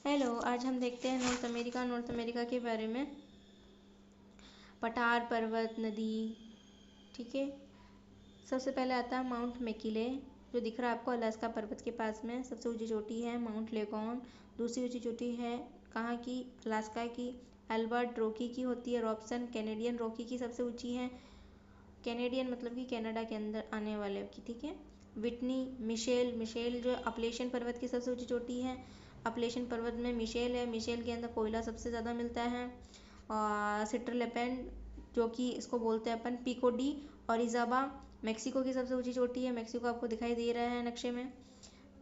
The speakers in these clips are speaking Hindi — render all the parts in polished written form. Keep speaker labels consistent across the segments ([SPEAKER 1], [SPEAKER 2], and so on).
[SPEAKER 1] हेलो, आज हम देखते हैं नॉर्थ अमेरिका के बारे में। पठार पर्वत नदी। ठीक है। सबसे पहले आता है माउंट मैकिले, जो दिख रहा है आपको अलास्का पर्वत के पास में। सबसे ऊंची चोटी है माउंट लेगॉन। दूसरी ऊंची चोटी है कहाँ की? अलास्का की। एल्बर्ट रॉकी की होती है। रॉबसन कैनेडियन रॉकी की सबसे ऊंची है। कैनेडियन मतलब कि कनाडा के अंदर आने वाले की। ठीक है। विटनी मिशेल मिशेल जो अपलेशियन पर्वत की सबसे ऊंची चोटी है। अपलेशियन पर्वत में मिशेल है। मिशेल के अंदर कोयला सबसे ज़्यादा मिलता है। और सिट्रलेपेंड जो कि इसको बोलते हैं अपन पिको डी और इजाबा मेक्सिको की सबसे ऊंची चोटी है। मेक्सिको आपको दिखाई दे रहा है नक्शे में।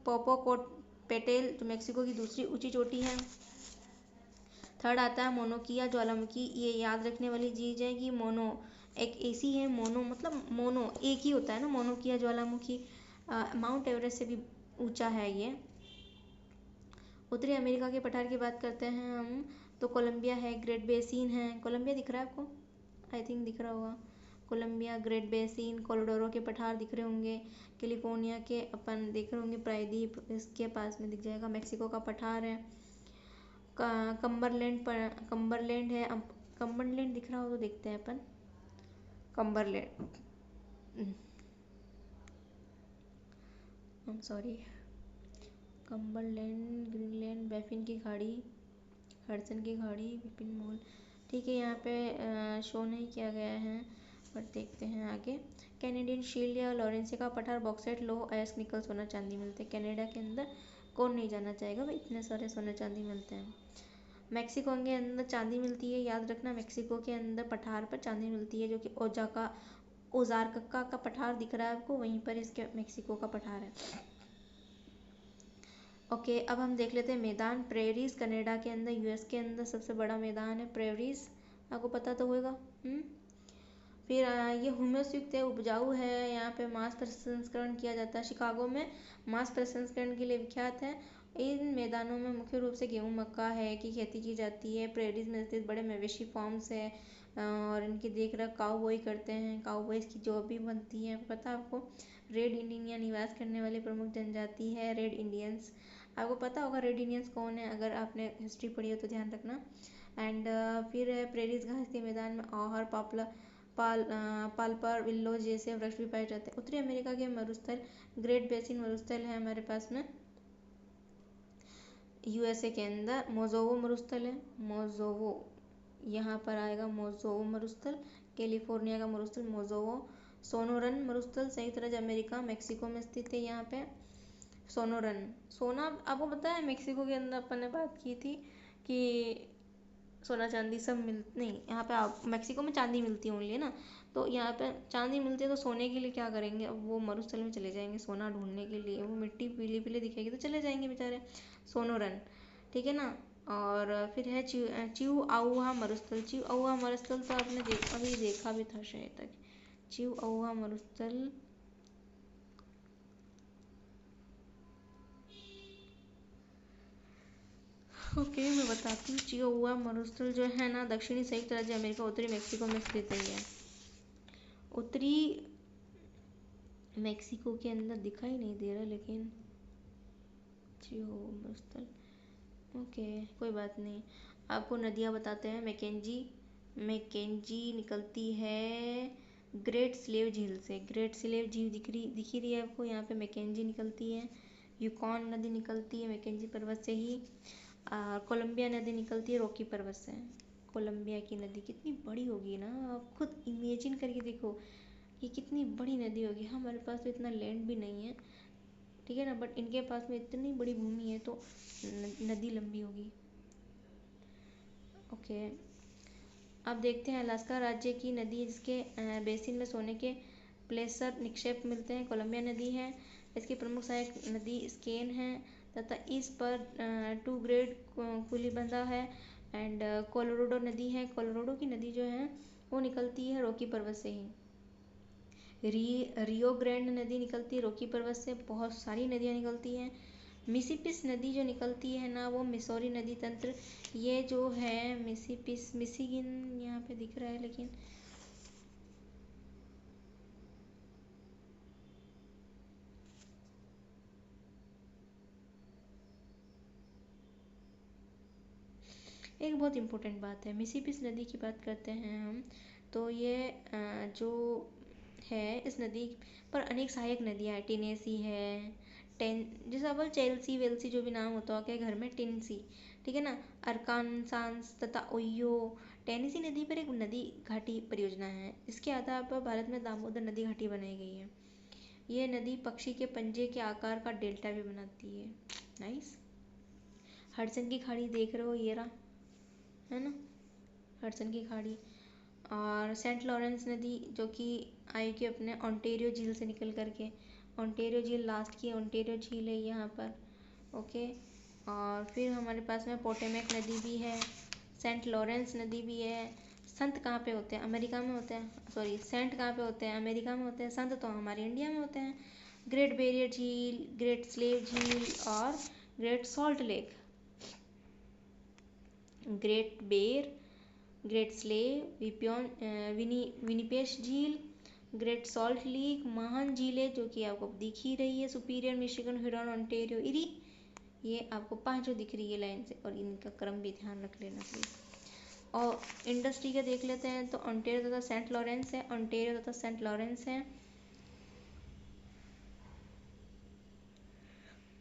[SPEAKER 1] पोपोकोट पेटेल जो मेक्सिको की दूसरी ऊंची चोटी है। थर्ड आता है मोनोकिया ज्वालामुखी। ये याद रखने वाली चीज़ है कि मोनो एक ऐसी है। मोनो मतलब मोनो एक ही होता है ना। मोनोकिया ज्वालामुखी माउंट एवरेस्ट से भी ऊंचा है ये। उत्तरी अमेरिका के पठार की बात करते हैं हम तो कोलंबिया है। ग्रेट बेसिन है। कोलंबिया दिख रहा है आपको? आई थिंक दिख रहा होगा। Colombia great basin. कोलोराडो के पठार दिख रहे होंगे। कैलिफोर्निया के अपन देख रहे होंगे प्रायद्वीप, इसके पास में दिख जाएगा। मेक्सिको का पठार है। कम्बरलैंड है। अब कम्बरलैंड दिख रहा हो तो देखते हैं अपन। Cumberland sorry Cumberland Greenland Baffin की खाड़ी, हडसन की खाड़ी, विपिन मॉल। ठीक है, यहाँ पे शो नहीं किया गया है बट देखते हैं आगे। कैनेडियन शील्ड या लॉरेंसी का पठार बॉक्साइट लो एस निकल सोना चांदी मिलते हैं। कनाडा के अंदर कौन नहीं जाना चाहेगा भाई, इतने सारे सोना चांदी मिलते हैं। मेक्सिको के अंदर चांदी मिलती है, याद रखना। मेक्सिको के अंदर पठार पर चांदी मिलती है, जो कि ओजार्का का पठार दिख रहा है आपको, वहीं पर इसके मेक्सिको का पठार है। ओके, अब हम देख लेते हैं मैदान। प्रेरीज कनाडा के अंदर, यूएस के अंदर सबसे बड़ा मैदान है प्रेरीज। आपको पता तो होगा। फिर ये ह्यूमस युक्त है, उपजाऊ है। यहाँ पे मांस प्रसंस्करण किया जाता है। शिकागो में मांस प्रसंस्करण के लिए विख्यात है। इन मैदानों में मुख्य रूप से गेहूं मक्का है की खेती की जाती है। प्रेरीज में स्थित बड़े मवेशी फार्म्स है और इनकी देख रेख काउबॉय करते हैं। काउबॉयज की जॉब भी बनती है, पता है आपको। रेड इंडियन या निवास करने वाली प्रमुख जनजाति है रेड इंडियंस। आपको पता होगा रेड इंडियंस कौन है, अगर आपने हिस्ट्री पढ़ी हो तो ध्यान रखना। एंड फिर प्रेरीज घास के मैदान में आहर पाल्पर विल्लो जैसे वृक्ष भी पाए जाते हैं। उत्तरी अमेरिका के मरुस्थल ग्रेट बेसिन मरुस्थल है हमारे पास में। यूएसए के अंदर मोजोवो मरुस्थल है। मोजोवो यहाँ पर आएगा, मोजोवो मरुस्थल। कैलिफोर्निया का मरुस्थल मोजोवो। सोनोरन मरुस्थल संयुक्त राज्य अमेरिका मेक्सिको में स्थित है। यहाँ पे सोनोरन सोना आपको पता है। मेक्सिको के अंदर अपन ने बात की थी कि सोना चांदी सब नहीं, यहाँ पे आप मेक्सिको में चांदी मिलती है ओनली ना। तो यहाँ पे चांदी मिलती है तो सोने के लिए क्या करेंगे, अब वो मरुस्थल में चले जाएंगे सोना ढूंढने के लिए। वो मिट्टी पीली पीली दिखेगी तो चले जाएंगे बेचारे। सोनोरन, ठीक है ना। और फिर है चिउआउआ मरुस्थल। चिउआउआ मरुस्थल तो आपने अभी देखा भी था शायद तक। चिउआउआ मरुस्थल ओके, मैं बताती हूँ। चिउआउआ मरुस्थल जो है ना, दक्षिणी संयुक्त राज्य अमेरिका उत्तरी मेक्सिको में स्थित है। उत्तरी मेक्सिको के अंदर दिखाई नहीं दे रहा लेकिन मरुस्थल। ओके, कोई बात नहीं। आपको नदियाँ बताते हैं। मैकेंजी निकलती है ग्रेट स्लेव झील से। ग्रेट स्लेव झील दिख रही है आपको, यहाँ पे मैकेंजी निकलती है। यूकॉन नदी निकलती है मैकेंजी पर्वत से ही। कोलंबिया नदी निकलती है रॉकी पर्वत से। कोलंबिया की नदी कितनी बड़ी होगी ना, आप खुद इमेजिन करके देखो कि कितनी बड़ी नदी होगी। हमारे पास तो इतना लैंड भी नहीं है, ठीक है ना, बट इनके पास में इतनी बड़ी भूमि है तो नदी लंबी होगी। ओके, अब देखते हैं अलास्का राज्य की नदी जिसके बेसिन में सोने के प्लेसर निक्षेप मिलते हैं। कोलंबिया नदी है। इसकी प्रमुख सहायक नदी स्केन है तथा इस पर 2 ग्रेड कुलीबंधा है। एंड कोलोराडो नदी है। कोलोराडो की नदी जो है वो निकलती है रॉकी पर्वत से ही। रियो ग्रैंड नदी निकलती है रॉकी पर्वत से। बहुत सारी नदियाँ निकलती हैं। मिसिसिपी नदी जो निकलती है ना, वो मिसौरी नदी तंत्र। ये जो है मिशिगन यहाँ पे दिख रहा है लेकिन एक बहुत इम्पोर्टेंट बात है, मिसिसिपी नदी की बात करते हैं हम, तो ये जो है इस नदी पर अनेक सहायक नदियाँ हैं। टेनेसी है, टेन जैसे अब चेल्सी वेल्सी जो भी नाम होता है घर में, टेनेसी, ठीक है ना, अरकानसास तथा ओयो। टेनेसी नदी पर एक नदी घाटी परियोजना है। इसके आधार पर भारत में दामोदर नदी घाटी बनाई गई है। ये नदी पक्षी के पंजे के आकार का डेल्टा भी बनाती है। नाइस। हडसन की खाड़ी देख रहे हो, ये रहा, है ना, हडसन की खाड़ी। और सेंट लॉरेंस नदी जो कि आएगी अपने ओंटारियो झील से निकल करके, ओंटारियो झील लास्ट की ओंटारियो झील है यहाँ पर। ओके। और फिर हमारे पास में पोटोमैक नदी भी है, सेंट लॉरेंस नदी भी है। संत कहाँ पे होते हैं? अमेरिका में होते हैं, सॉरी, सेंट कहाँ पे होते हैं? अमेरिका में होते हैं। संत तो हमारे इंडिया में होते हैं। ग्रेट बैरियर झील, ग्रेट स्लेव झील और ग्रेट सॉल्ट लेक। ग्रेट बेर, ग्रेट स्लेव, विनिपेश झील, ग्रेट सॉल्ट लेक, महान झीलें जो कि आपको दिख ही रही है, superior, Michigan, Huron, Ontario, eri, ये आपको पांचों दिख रही है लाइन से, और इनका क्रम भी ध्यान रख लेना प्लीज। और इंडस्ट्री का देख लेते हैं तो ओंटारियो तथा सेंट लॉरेंस है, ओंटारियो तथा सेंट लॉरेंस है।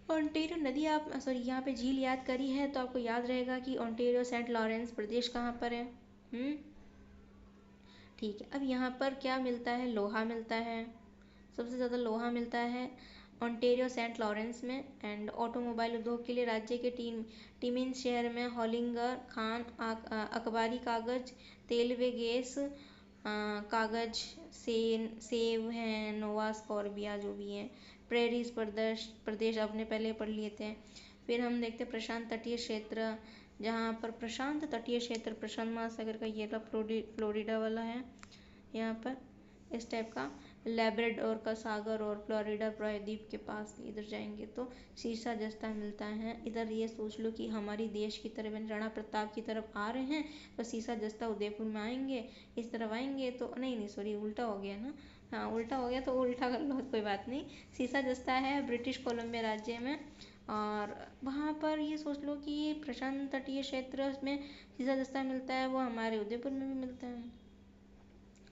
[SPEAKER 1] ओंटारियो नदी आप सॉरी यहाँ पे झील याद करी है तो आपको याद रहेगा कि ओंटारियो सेंट लॉरेंस प्रदेश कहाँ पर है। ठीक है। अब यहाँ पर क्या मिलता है? लोहा मिलता है, सबसे ज़्यादा लोहा मिलता है ओंटारियो सेंट लॉरेंस में। एंड ऑटोमोबाइल उद्योग के लिए राज्य के टिमिन्स शहर में हॉलिंगर खान अखबारी कागज, तेल व गैस कागज, सेब हैं, नोवा स्कॉर्पिया जो भी हैं, प्रेरीज प्रदेश आपने पहले पढ़ लिए थे। फिर हम देखते हैं प्रशांत तटीय क्षेत्र, जहाँ पर प्रशांत तटीय क्षेत्र प्रशांत महासागर का ये फ्लोरिडा वाला है। यहाँ पर इस टाइप का लैब्राडोर का सागर और फ्लोरिडा प्रायद्वीप के पास इधर जाएंगे तो शीशा जस्ता मिलता है। इधर ये सोच लो कि हमारी देश की तरफ राणा प्रताप की तरफ आ रहे हैं तो शीशा जस्ता उदयपुर में आएंगे, इस तरफ आएंगे तो नहीं सॉरी उल्टा हो गया ना, हाँ उल्टा हो गया तो उल्टा कर लो, कोई बात नहीं। शीशा जस्ता है ब्रिटिश कोलंबिया राज्य में, और वहाँ पर ये सोच लो कि प्रशांत तटीय क्षेत्र में शीशा जस्ता मिलता है, वो हमारे उदयपुर में भी मिलता है,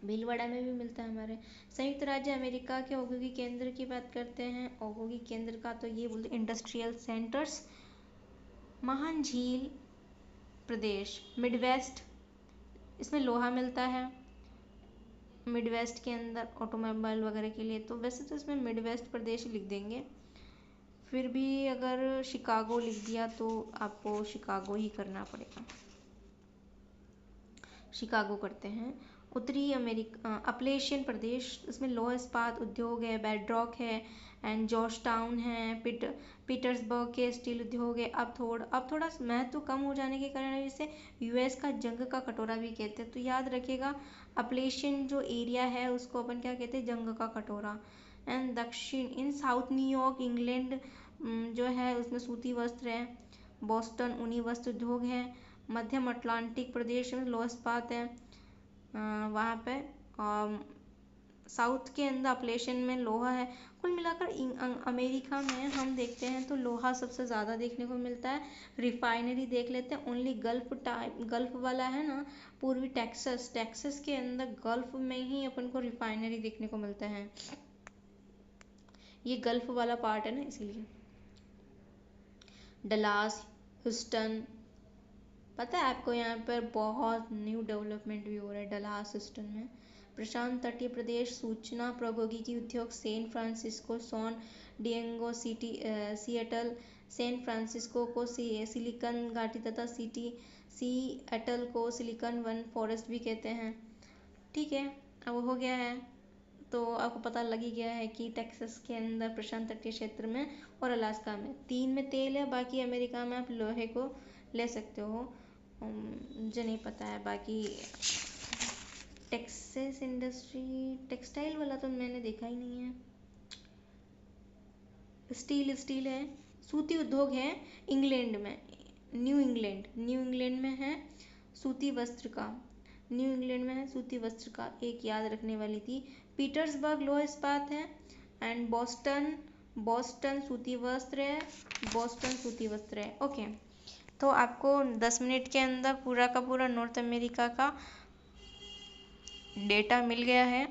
[SPEAKER 1] भीलवाड़ा में भी मिलता है हमारे। संयुक्त राज्य अमेरिका के औद्योगिक केंद्र की बात करते हैं, औद्योगिक केंद्र का तो ये बोलते इंडस्ट्रियल सेंटर्स। महान झील प्रदेश मिडवेस्ट, इसमें लोहा मिलता है मिडवेस्ट के अंदर ऑटोमोबाइल वगैरह के लिए, तो वैसे तो इसमें मिडवेस्ट प्रदेश लिख देंगे, फिर भी अगर शिकागो लिख दिया तो आपको शिकागो ही करना पड़ेगा, शिकागो करते हैं। उत्तरी अमेरिका अपलेशियन प्रदेश, इसमें लोह इस्पात उद्योग है, बेडरॉक है एंड जॉर्ज टाउन है, पीटर्सबर्ग के स्टील उद्योग है। अब थोड़ा महत्व कम हो जाने के कारण इसे यूएस का जंग का कटोरा भी कहते हैं, तो याद रखिएगा अपलेशियन जो एरिया है उसको अपन क्या कहते हैं? जंग का कटोरा। एंड दक्षिण इन साउथ न्यूयॉर्क इंग्लैंड जो है उसमें सूती वस्त्र है, बोस्टन ऊनी वस्त्र उद्योग है, मध्यम अटलांटिक प्रदेश में लोह इस्पात है वहाँ पे, साउथ के अंदर अपलेशन में लोहा है। कुल मिलाकर अमेरिका में हम देखते हैं तो लोहा सबसे ज़्यादा देखने को मिलता है। रिफाइनरी देख लेते हैं, ओनली गल्फ वाला है ना, पूर्वी टेक्सास के अंदर गल्फ में ही अपन को रिफाइनरी देखने को मिलता है, ये गल्फ वाला पार्ट है ना इसलिए। डलास, ह्यूस्टन, पता है आपको यहाँ पर बहुत न्यू डेवलपमेंट भी हो रहा है डलास ह्यूस्टन में। प्रशांत तटीय प्रदेश सूचना प्रौद्योगिकी उद्योग San Francisco, San Diego, Seattle, San Francisco को सिलिकॉन घाटी तथा सिएटल को सिलिकॉन वन फॉरेस्ट भी कहते हैं। ठीक है, अब हो गया है तो आपको पता लग ही गया है कि टेक्सास के अंदर प्रशांत तटीय क्षेत्र में और अलास्का में 3 में तेल है, बाकी अमेरिका में आप लोहे को ले सकते हो। मुझे नहीं पता है बाकी। टेक्सास इंडस्ट्री टेक्सटाइल वाला तो मैंने देखा ही नहीं है। स्टील है, सूती उद्योग है इंग्लैंड में, न्यू इंग्लैंड में है सूती वस्त्र का, न्यू इंग्लैंड में है सूती वस्त्र का, एक याद रखने वाली थी। पीटर्सबर्ग लोह इस्पात है एंड बोस्टन सूती वस्त्र है, ओके। तो आपको 10 मिनट के अंदर पूरा का पूरा नॉर्थ अमेरिका का डेटा मिल गया है।